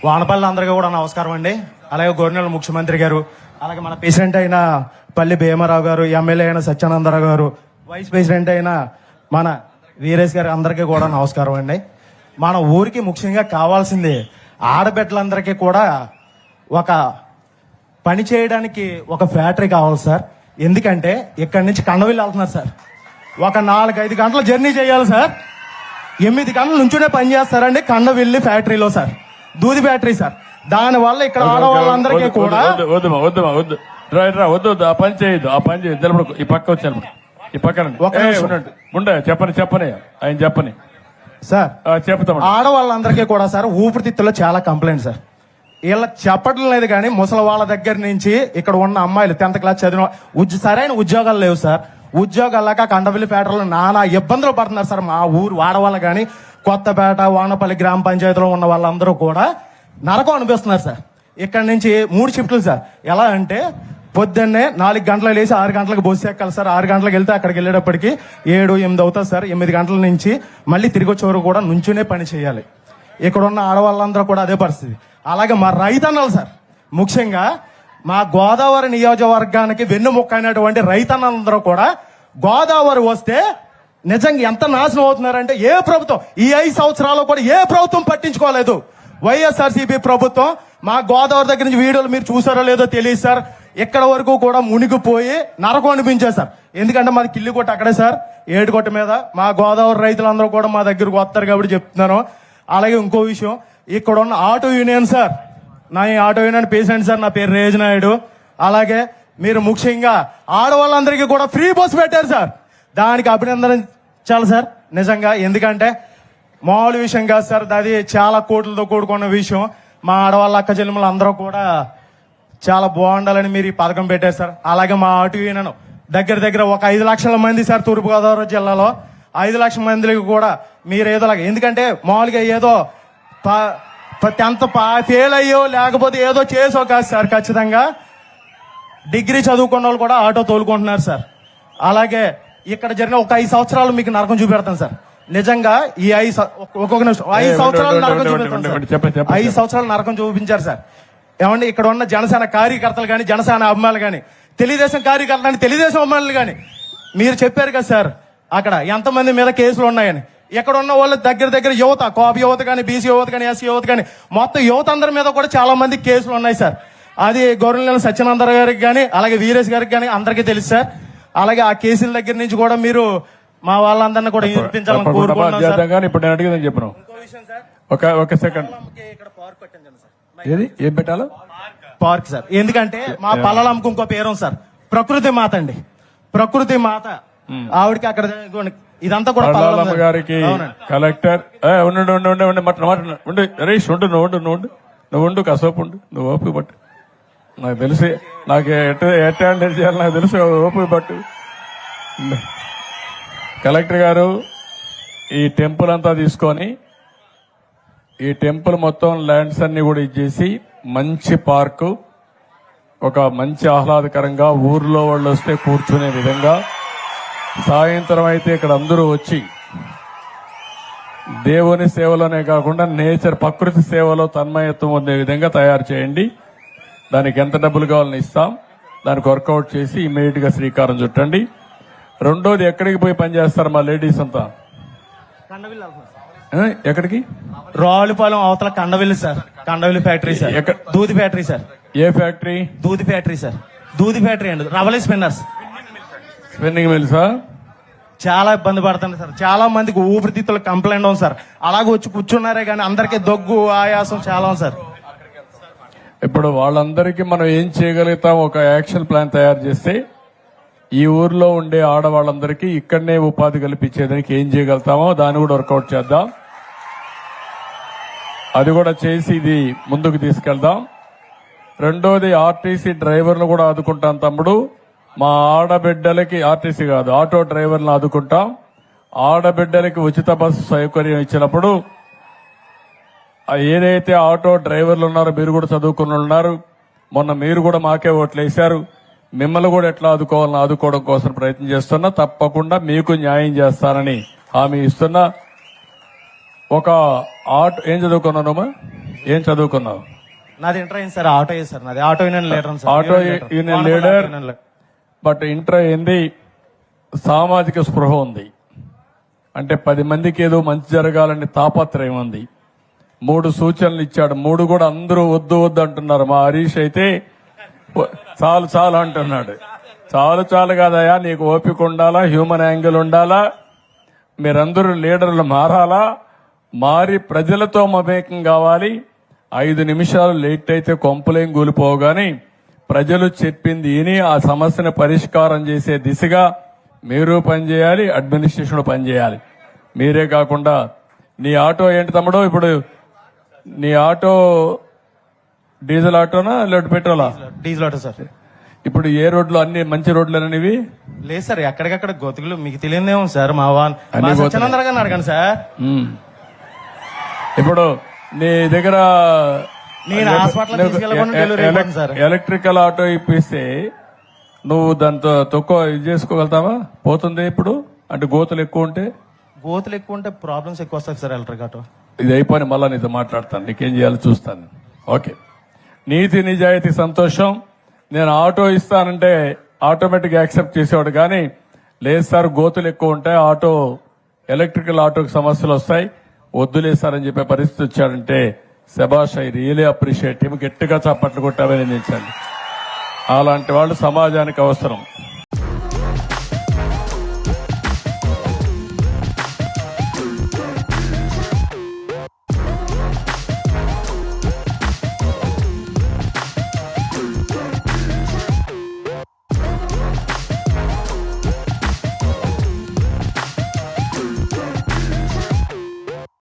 వానపల్లి అందరికీ కూడా నమస్కారం అండి. అలాగే గవర్నర్ ముఖ్యమంత్రి గారు, అలాగే మన ప్రెసిడెంట్ అయిన పల్లి భీమారావు గారు, ఎమ్మెల్యే అయిన సత్యానందరావు గారు, వైస్ ప్రెసిడెంట్ అయిన మన వీరేష్ గారు, అందరికీ కూడా నమస్కారం అండి. మన ఊరికి ముఖ్యంగా కావాల్సింది ఆడబిడ్డలందరికీ కూడా ఒక పని చేయడానికి ఒక ఫ్యాక్టరీ కావాలి సార్. ఎందుకంటే ఇక్కడి నుంచి కండవిల్లి వెళ్తున్నారు సార్. ఒక 4-5 గంటల జర్నీ చేయాలి సార్. 8 గంటల నుంచునే పని చేస్తారండి కండవిల్లి ఫ్యాక్టరీలో సార్, దూది ఫ్యాక్టరీ సార్. దాని వల్ల ఇక్కడ ఆడవాళ్ళందరికీ కూడా వద్దు ఆ పని చేయొద్దు, ఆ పని చేయొద్దు. ఈ పక్క వచ్చాను, ఈ పక్కన ఉండే చెప్పని ఆయన చెప్పని సార్. చెప్తాం. ఆడవాళ్ళందరికీ కూడా సార్ ఊపిరితిత్తులో చాలా కంప్లైంట్ సార్. వీళ్ళ చెప్పడం లేదు కానీ ముసలి వాళ్ళ దగ్గర నుంచి ఇక్కడ ఉన్న అమ్మాయిలు 10th క్లాస్ చదివిన సరైన ఉద్యోగాలు లేవు సార్. ఉద్యోగాలు లేక కండవిల్లి ఫ్యాక్టరీలో నానా ఇబ్బందులు పడుతున్నారు సార్. మా ఊరు వాడవాళ్ళు కానీ, కొత్తపేట, వానపల్లి గ్రామ పంచాయతీలో ఉన్న వాళ్ళందరూ కూడా నరకం అనిపిస్తున్నారు సార్. ఇక్కడ నుంచి 3 షిఫ్ట్లు సార్. ఎలా అంటే పొద్దున్నే 4 గంటలకు లేచి 6 గంటలకు బస్సు ఎక్కాలి సార్. 6 గంటలకు వెళ్తే అక్కడికి వెళ్ళేటప్పటికి 7-8 అవుతుంది సార్. 8 గంటల నుంచి మళ్ళీ తిరిగి వచ్చేవారు కూడా నుంచునే పని చేయాలి. ఇక్కడ ఉన్న ఆడవాళ్ళందరూ కూడా అదే పరిస్థితి. అలాగే మా రైతన్నలు సార్, ముఖ్యంగా మా గోదావరి నియోజకవర్గానికి వెన్నుముక్క అయినటువంటి రైతన్నలందరూ కూడా గోదావరి వస్తే నిజంగా ఎంత నాశనం అవుతున్నారంటే ఏ ప్రభుత్వం ఈ 5 సంవత్సరాలు కూడా ఏ ప్రభుత్వం పట్టించుకోలేదు. వైఎస్ఆర్సీపీ ప్రభుత్వం మా గోదావరి దగ్గర నుంచి వీడియోలు మీరు చూసారో లేదో తెలియదు సార్. ఎక్కడ వరకు కూడా మునిగిపోయి నరకం అనిపించారు సార్. ఎందుకంటే మాది కిల్లికొట్ట అక్కడే సార్, ఏడుకొట్ట మీద. మా గోదావరి రైతులందరూ కూడా మా దగ్గరకు వస్తారు కాబట్టి చెప్తున్నాను. అలాగే ఇంకో విషయం, ఇక్కడ ఉన్న ఆటో యూనియన్ సార్, నా ఆటో యూనియన్ ప్రెసిడెంట్ సార్, నా పేరు రేజనాయుడు. అలాగే మీరు ముఖ్యంగా ఆడవాళ్ళందరికీ కూడా ఫ్రీ బస్సు పెట్టారు సార్. దానికి అభినందించాలి సార్ నిజంగా. ఎందుకంటే మామూలు విషయం కాదు సార్, అది చాలా కోట్లతో కూడుకున్న విషయం. మా ఆడవాళ్ళ అక్క చెల్లెములు అందరూ కూడా చాలా బాగుండాలని మీరు ఈ పథకం పెట్టారు సార్. అలాగే మా ఆటో యూనియన్ దగ్గర ఒక 5 లక్షల మంది సార్ తూర్పుగోదావరి జిల్లాలో. 5 లక్షల మందికి కూడా మీరు ఏదో ఎందుకంటే మామూలుగా ఏదో 10th ఫెయిల్ అయ్యో లేకపోతే ఏదో చేసో కాదు సార్. ఖచ్చితంగా డిగ్రీ చదువుకున్న వాళ్ళు కూడా ఆటో తోలుకుంటున్నారు సార్. అలాగే ఇక్కడ జరిగిన ఒక 5 సంవత్సరాలు మీకు నరకం చూపెడతాను సార్. నిజంగా ఈ 5 సంవత్సరాలు నరకం చూపెడతాను సార్. 5 సంవత్సరాలు నరకం చూపించారు సార్. ఏమండి ఇక్కడ ఉన్న జనసేన కార్యకర్తలు కానీ, జనసేన అభిమానులు కానీ, తెలుగుదేశం కార్యకర్తలు కానీ, తెలుగుదేశం అభిమానులు కానీ, మీరు చెప్పారు కదా సార్ అక్కడ ఎంతమంది మీద కేసులు ఉన్నాయని. ఇక్కడ ఉన్న వాళ్ళ దగ్గర యువత, కాపు యువత కానీ, బీసీ యువత కానీ, ఎస్సీ యువత కానీ, మొత్తం యువత అందరి మీద కూడా చాలా మంది కేసులు ఉన్నాయి సార్. అది గవర్నర్ సత్యానందరావు గారికి కానీ, అలాగే వీరేష్ గారికి కానీ అందరికీ తెలుసు సార్. అలాగే ఆ కేసుల దగ్గర నుంచి కూడా మీరు మా వాళ్ళందరినీ కూడా వినిపించాలని కోరుకుంటున్నాను సార్. ఇప్పుడు నేను అడిగిందని చెప్పను. ఒక సెకండ్, ఏం పెట్టాలో పార్క్ సార్. ఎందుకంటే మా పల్లలమ్మకు ఇంకో పేరు సార్, ప్రకృతి మాత అండి. ప్రకృతి మాత ఆవిడకి అక్కడ ఇదంతా కూడా పల్లలమ్మ గారికి కలెక్టర్ ఉండు హరీష్, నువ్వు ఉండు కాసేపు ఉండు, నువ్వు ఓపిక పట్టు. నాకు తెలిసి నాకు ఎట్లా హ్యాండిల్ చేయాలి నాకు తెలుసు, ఓపిక పట్టు. కలెక్టర్ గారు ఈ టెంపుల్ అంతా తీసుకొని ఈ టెంపుల్ మొత్తం ల్యాండ్స్ అన్ని కూడా ఇచ్చేసి మంచి పార్కు, ఒక మంచి ఆహ్లాదకరంగా ఊర్లో వాళ్ళు వస్తే కూర్చునే విధంగా, సాయంత్రం అయితే ఇక్కడ అందరూ వచ్చి దేవుని సేవలోనే కాకుండా నేచర్ ప్రకృతి సేవలో తన్మయత్వం ఉండే విధంగా తయారు చేయండి. దానికి ఎంత డబ్బులు కావాలని ఇస్తాం, దానికి వర్కౌట్ చేసి ఇమీడియట్ గా శ్రీకారం చుట్టండి. రెండోది, ఎక్కడికి పోయి పనిచేస్తారు మా లేడీస్ అంతా? ఎక్కడికి? రావులపాలెం అవతల Kandavilli sir, Kandavilli factory sir, దూది ఫ్యాక్టరీ సార్. ఏ ఫ్యాక్టరీ? దూది ఫ్యాక్టరీ సార్. దూది ఫ్యాక్టరీ అండి, రవలి స్పిన్నర్స్, స్పిన్నింగ్ మిల్సా. చాలా ఇబ్బంది పడుతుంది సార్. చాలా మందికి ఊపిరితిత్తులు కంప్లైంట్ ఉంది సార్. అలాగే వచ్చి కూర్చున్నారే కానీ అందరికీ దగ్గు, ఆయాసం చాలా ఉంది సార్. ఇప్పుడు వాళ్ళందరికీ మనం ఏం చేయగలుగుతాం? ఒక యాక్షన్ ప్లాన్ తయారు చేస్తే ఈ ఊర్లో ఉండే ఆడవాళ్ళందరికీ ఇక్కడనే ఉపాధి కల్పించేదానికి ఏం చేయగలుగుతామో దాన్ని కూడా వర్కౌట్ చేద్దాం. అది కూడా చేసి ఇది ముందుకు తీసుకెళ్దాం. రెండోది, ఆర్టీసీ డ్రైవర్లు కూడా ఆదుకుంటాం తమ్ముడు. మా ఆడబిడ్డలకి, ఆర్టీసీ కాదు ఆటో డ్రైవర్లను ఆదుకుంటాం. ఆడబిడ్డలకి ఉచిత బస్సు సౌకర్యం ఇచ్చినప్పుడు ఏదైతే ఆటో డ్రైవర్లు ఉన్నారో మీరు కూడా చదువుకుని ఉన్నారు, మొన్న మీరు కూడా మాకే ఓట్లు వేశారు, మిమ్మల్ని కూడా ఎట్లా ఆదుకోవాలని ఆదుకోవడం కోసం ప్రయత్నం చేస్తున్నా. తప్పకుండా మీకు న్యాయం చేస్తానని హామీ ఇస్తున్నా. ఒక ఆటో ఏం చదువుకున్నానమ్మా? ఏం చదువుకున్నావు? నాది ఇంటర్ అయింది సార్, ఆటో సార్, నాది auto union leader sir. Auto union leader. But inter అయింది, సామాజిక స్పృహ ఉంది, అంటే 10 మందికి ఏదో మంచి జరగాలని తాపత్రయం ఉంది. 3 సూచనలు ఇచ్చాడు, 3 కూడా అందరూ వద్దు వద్దు అంటున్నారు. మా హరీష్ అయితే చాలు చాలు అంటున్నాడు. చాలు చాలు కాదయా, నీకు ఓపిక ఉండాలా, హ్యూమన్ యాంగిల్ ఉండాలా, మీరందరూ లీడర్లు మారాలా, మారి ప్రజలతో మమేకం కావాలి. 5 నిమిషాలు లేట్ అయితే కొంపలేం కూలిపోగాని ప్రజలు చెప్పింది విని ఆ సమస్యను పరిష్కారం చేసే దిశగా మీరు పనిచేయాలి, అడ్మినిస్ట్రేషన్ పనిచేయాలి. మీరే కాకుండా నీ ఆటో ఏంటి తమ్ముడు, ఇప్పుడు నీ ఆటో డీజిల్ ఆటోనా లేదా పెట్రోలా? Diesel auto sir. ఇప్పుడు ఏ రోడ్లు, అన్ని మంచి రోడ్లేననివి? లేదు సార్, ఎక్కడికక్కడ గొతుకులు మీకు తెలియదేమో సార్. మా అన్ని సత్యనందరగా అడగండి సార్. ఇప్పుడు నీ దగ్గర నేను హాస్పిటల్ తీసుకెళ్ళకుండా డెలివరీ అయిపోయింది సార్. ఎలక్ట్రికల్ ఆటో ఇప్పిస్తే నువ్వు దాంతో తక్కువ ఇది చేసుకోగలుగుతావా? పోతుంది ఇప్పుడు, అంటే గోతులు ఎక్కువ ఉంటే. గోతులు ఎక్కువ ఉంటే ప్రాబ్లమ్స్ ఎక్కువ వస్తాయి సార్ ఎలక్ట్రిక్ ఆటో. ఇది అయిపోయి మళ్ళా నీతో మాట్లాడతాను, నీకేం చేయాలో చూస్తాను. ఓకే, నీతి నిజాయితీ సంతోషం. నేను ఆటో ఇస్తానంటే ఆటోమేటిక్ యాక్సెప్ట్ చేసేవాడు, కానీ లేదు సార్ గోతులు ఎక్కువ ఉంటాయి, ఆటో ఎలక్ట్రికల్ ఆటోకి సమస్యలు వస్తాయి, వద్దులేసారని చెప్పే పరిస్థితి వచ్చాడంటే శబాష్, ఐ రియలీ అప్రిషియేట్ హిమ్. గట్టిగా చప్పట్లు కొట్టావని నిందించండి. అలాంటి వాళ్ళు సమాజానికి అవసరం.